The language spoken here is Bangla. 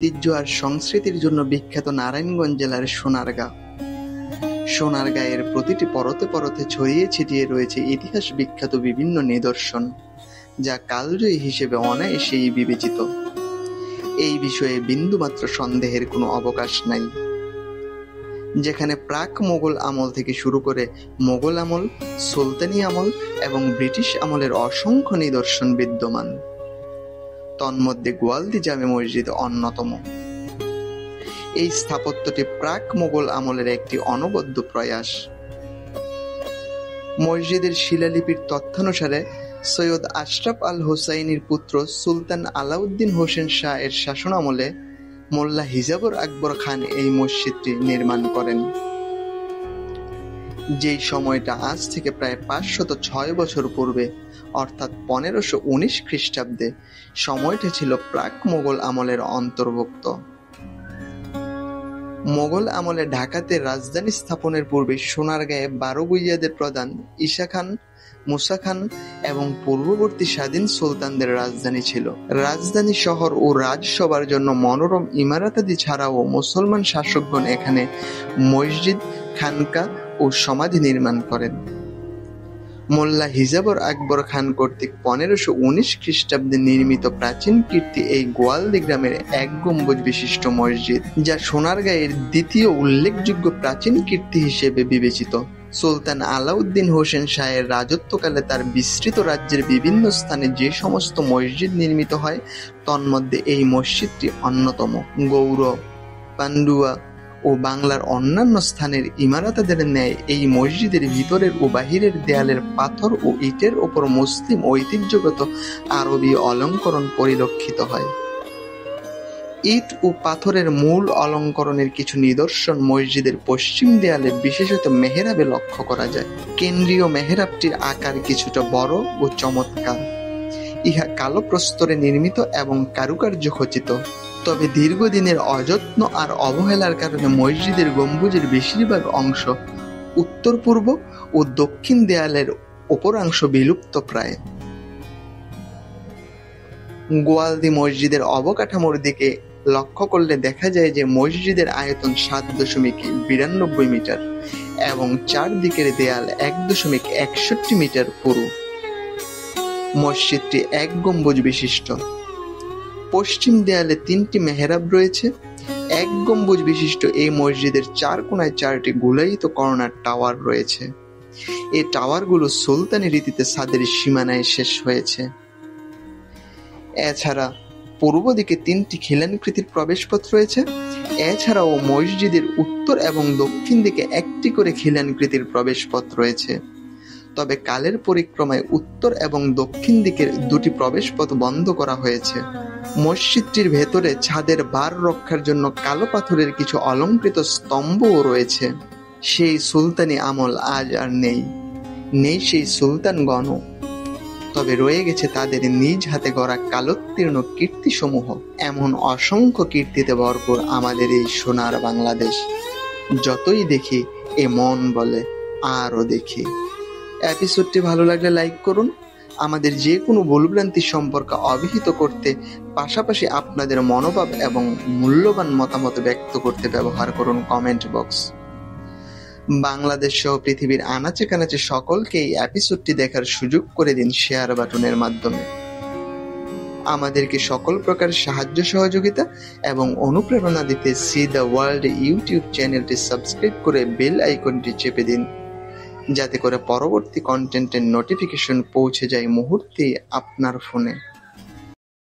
ঐতিহ্য আর সংস্কৃতির জন্য বিখ্যাত নারায়ণগঞ্জ জেলার সোনারগাঁ। সোনারগাঁয়ের প্রতিটি পরতে পরতে ছড়িয়ে ছিটিয়ে রয়েছে ইতিহাস বিখ্যাত বিভিন্ন নিদর্শন, যা কালজয়ী হিসেবে অনায়াসেই বিবেচিত। এই বিষয়ে বিন্দুমাত্র সন্দেহের কোনো অবকাশ নাই। যেখানে প্রাক মোগল আমল থেকে শুরু করে মোগল আমল, সুলতানি আমল এবং ব্রিটিশ আমলের অসংখ্য নিদর্শন বিদ্যমান। তন্মধ্যে গোয়ালদি জামে মসজিদ অন্যতম। এই স্থাপত্যটি প্রাক মোগল আমলের একটি অনবদ্য প্রয়াস। মসজিদের শিলালিপির তথ্যানুসারে সৈয়দ আশরাফ আল হোসাইনির পুত্র সুলতান আলাউদ্দিন হোসেন শাহ এর শাসনামলে মোল্লা হিজাবুর আকবর খান এই মসজিদটি নির্মাণ করেন। যেই সময়টা আজ থেকে প্রায় 506 বছর পূর্বে, অর্থাৎ 1519 খ্রিস্টাব্দে, সময়টা ছিল প্রাক মোগল আমলের অন্তর্ভুক্ত। মোগল আমলে ঢাকাতে রাজধানী স্থাপনের পূর্বে সোনারগাঁয়ে 12 ভূঁইয়াদের প্রধান ঈসা খান, মুসা খান এবং পূর্ববর্তী স্বাধীন সুলতানদের রাজধানী ছিল। রাজধানী শহর ও রাজসভার জন্য মনোরম ইমারতাদি ছাড়াও মুসলমান শাসকগণ এখানে মসজিদ, খানকা ও সমাধি নির্মাণ করেন। মোল্লা হিজাবুর আকবর খান কর্তৃক 1519 খ্রিস্টাব্দে নির্মিত প্রাচীন কীর্তি এই গোয়ালদি গ্রামের এক গম্বুজ বিশিষ্ট মসজিদ, যা সোনারগাঁয়ের দ্বিতীয় উল্লেখযোগ্য প্রাচীন কীর্তি হিসেবে বিবেচিত। সুলতান আলাউদ্দিন হোসেন শাহের রাজত্বকালে তার বিস্তৃত রাজ্যের বিভিন্ন স্থানে যে সমস্ত মসজিদ নির্মিত হয়, তন্মধ্যে এই মসজিদটি অন্যতম। গৌড়, পান্ডুয়া ও বাংলার অন্যান্য স্থানের ইমারতাদের ন্যায় এই মসজিদের ভিতরের ও বাহিরের দেয়ালের পাথর ও ইটের ওপর মুসলিম ঐতিহ্যগত আরবি অলঙ্করণ পরিলক্ষিত হয়। ইট ও পাথরের মূল অলঙ্করণের কিছু নিদর্শন মসজিদের পশ্চিম দেয়ালে, বিশেষত মেহরাবে লক্ষ্য করা যায়। কেন্দ্রীয় মেহরাবটির আকার কিছুটা বড় ও চমৎকার। ইহা কালো প্রস্তরে নির্মিত এবং কারুকার্য খচিত। তবে দীর্ঘদিনের অযত্ন আর অবহেলার কারণে মসজিদের গম্বুজের বেশিরভাগ অংশ, উত্তর পূর্ব ও দক্ষিণ দেয়ালের অপরাংশ বিলুপ্ত প্রায়। গোয়ালদি মসজিদের অবকাঠামোর দিকে লক্ষ্য করলে দেখা যায় যে মসজিদের আয়তন 7.92 মিটার এবং চারদিকের দেয়াল 1.61 মিটার পুরু। মসজিদটি এক গম্বুজ বিশিষ্ট। পশ্চিম দেয়ালে 3টি মেহরাব রয়েছে। এক গম্বুজ বিশিষ্ট এই মসজিদের 4 কোণায় 4টি গোলায়িত কর্নার টাওয়ার রয়েছে। এই টাওয়ারগুলো সুলতানি রীতিতে ছাদের সীমানায় শেষ হয়েছে। এছাড়া পূর্ব দিকে 3টি খিলানকৃতির প্রবেশপথ রয়েছে। এছাড়াও মসজিদের উত্তর এবং দক্ষিণ দিকে 1টি করে খিলানকৃতির প্রবেশপথ রয়েছে। তবে কালের পরিক্রমায় উত্তর এবং দক্ষিণ দিকের 2টি প্রবেশপথ বন্ধ করা হয়েছে। মসজিদটির ভেতরে ছাদের ভার রক্ষার জন্য কালো পাথরের কিছু অলঙ্কৃত স্তম্ভও রয়েছে। সেই সুলতানি আমল আজ আর নেই, নেই সেই সুলতানগণও। তবে রয়ে গেছে তাদের নিজ হাতে গড়া কালোত্তীর্ণ কীর্তিসমূহ। এমন অসংখ্য কীর্তিতে ভরপুর আমাদের এই সোনার বাংলাদেশ। যতই দেখি এ মন বলে আরও দেখি। এপিসোডটি ভালো লাগলে লাইক করুন। আমাদের যে কোনো ভুলভ্রান্তি সম্পর্কে অবহিত করতে, পাশাপাশি আপনাদের মনোভাব এবং মূল্যবান মতামত ব্যক্ত করতে ব্যবহার করুন কমেন্ট বক্স। বাংলাদেশ সহ পৃথিবীর আনাচে কানাচে সকলকে এই এপিসোডটি দেখার সুযোগ করে দিন শেয়ার বাটনের মাধ্যমে। আমাদেরকে সকল প্রকার সাহায্য সহযোগিতা এবং অনুপ্রেরণা দিতে সি দ্য ওয়ার্ল্ড ইউটিউব চ্যানেলটি সাবস্ক্রাইব করে বেল আইকনটি চেপে দিন, যাতে করে পরবর্তী কন্টেন্টের নোটিফিকেশন পৌঁছে যায় মুহূর্তেই আপনার ফোনে।